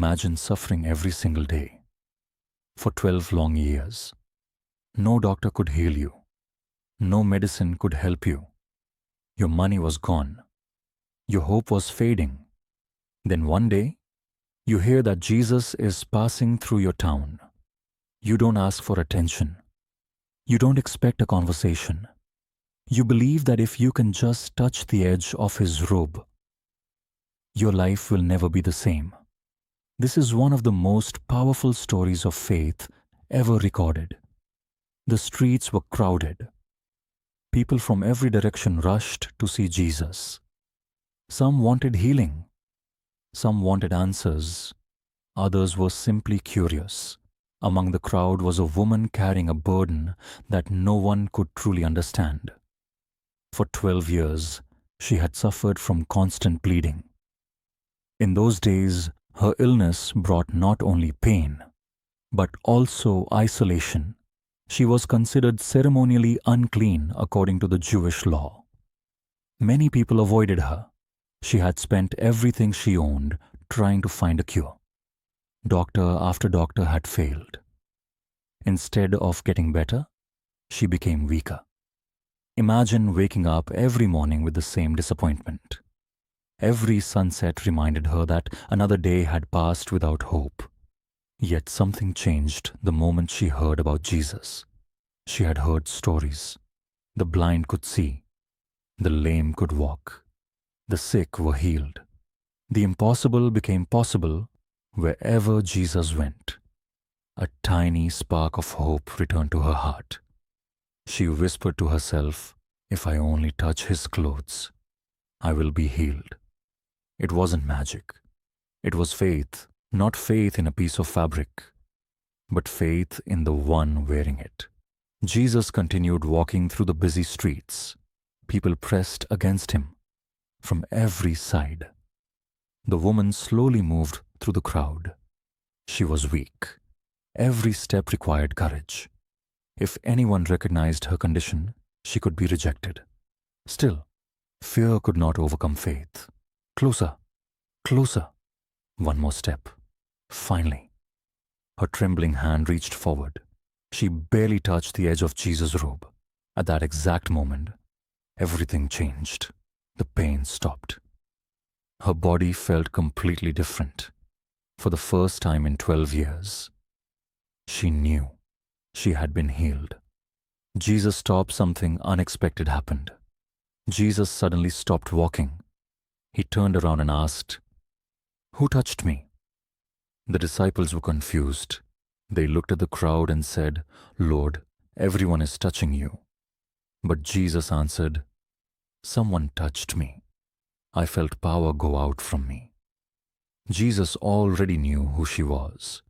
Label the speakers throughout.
Speaker 1: Imagine suffering every single day for 12 long years. No doctor could heal you. No medicine could help you. Your money was gone. Your hope was fading. Then one day, you hear that Jesus is passing through your town. You don't ask for attention. You don't expect a conversation. You believe that if you can just touch the edge of his robe, your life will never be the same. This is one of the most powerful stories of faith ever recorded. The streets were crowded. People from every direction rushed to see Jesus. Some wanted healing. Some wanted answers. Others were simply curious. Among the crowd was a woman carrying a burden that no one could truly understand. For 12 years, she had suffered from constant bleeding. In those days, her illness brought not only pain, but also isolation. She was considered ceremonially unclean according to the Jewish law. Many people avoided her. She had spent everything she owned trying to find a cure. Doctor after doctor had failed. Instead of getting better, she became weaker. Imagine waking up every morning with the same disappointment. Every sunset reminded her that another day had passed without hope. Yet something changed the moment she heard about Jesus. She had heard stories. The blind could see. The lame could walk. The sick were healed. The impossible became possible wherever Jesus went. A tiny spark of hope returned to her heart. She whispered to herself, "If I only touch his clothes, I will be healed." It wasn't magic. It was faith, not faith in a piece of fabric, but faith in the one wearing it. Jesus continued walking through the busy streets. People pressed against him from every side. The woman slowly moved through the crowd. She was weak. Every step required courage. If anyone recognized her condition, she could be rejected. Still, fear could not overcome faith. Closer, closer. One more step. Finally, her trembling hand reached forward. She barely touched the edge of Jesus' robe. At that exact moment, everything changed. The pain stopped. Her body felt completely different. For the first time in 12 years, she knew she had been healed. Jesus stopped. Something unexpected happened. Jesus suddenly stopped walking. He turned around and asked, "Who touched me?" The disciples were confused. They looked at the crowd and said, "Lord, everyone is touching you." But Jesus answered, "Someone touched me. I felt power go out from me." Jesus already knew who she was.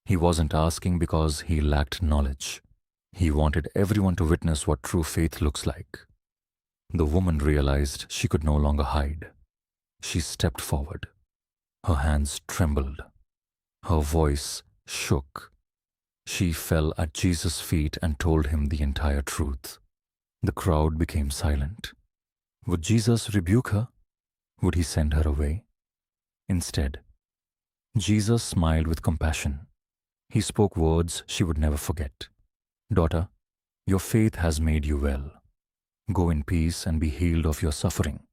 Speaker 1: He wasn't asking because he lacked knowledge. He wanted everyone to witness what true faith looks like. The woman realized she could no longer hide. She stepped forward. Her hands trembled. Her voice shook. She fell at Jesus' feet and told him the entire truth. The crowd became silent. Would Jesus rebuke her? Would he send her away? Instead, Jesus smiled with compassion. He spoke words she would never forget. "Daughter, your faith has made you well. Go in peace and be healed of your suffering."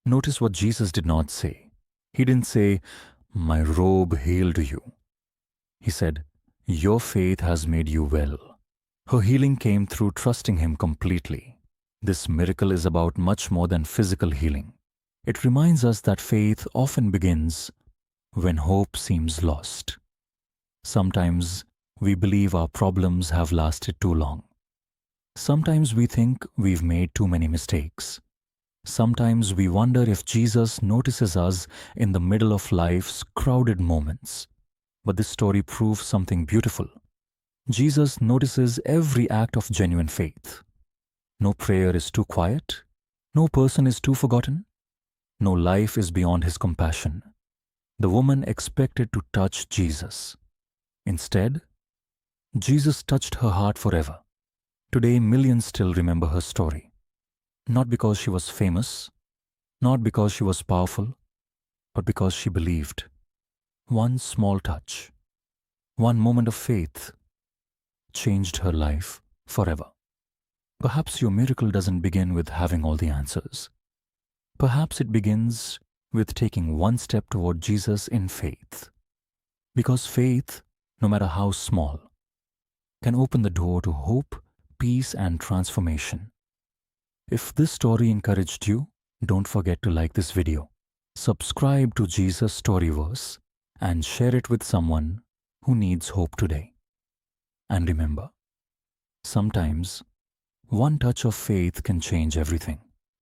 Speaker 1: Notice what Jesus did not say. He didn't say, "My robe healed you." He said, "Your faith has made you well." Her healing came through trusting him completely. This miracle is about much more than physical healing. It reminds us that faith often begins when hope seems lost. Sometimes we believe our problems have lasted too long. Sometimes we think we've made too many mistakes. Sometimes we wonder if Jesus notices us in the middle of life's crowded moments. But this story proves something beautiful. Jesus notices every act of genuine faith. No prayer is too quiet. No person is too forgotten. No life is beyond his compassion. The woman expected to touch Jesus. Instead, Jesus touched her heart forever. Today, millions still remember her story. Not because she was famous, not because she was powerful, but because she believed. One small touch, one moment of faith changed her life forever. Perhaps your miracle doesn't begin with having all the answers. Perhaps it begins with taking one step toward Jesus in faith. Because faith, no matter how small, can open the door to hope, peace, and transformation. If this story encouraged you, don't forget to like this video, subscribe to Jesus Storyverse, and share it with someone who needs hope today. And remember, sometimes one touch of faith can change everything.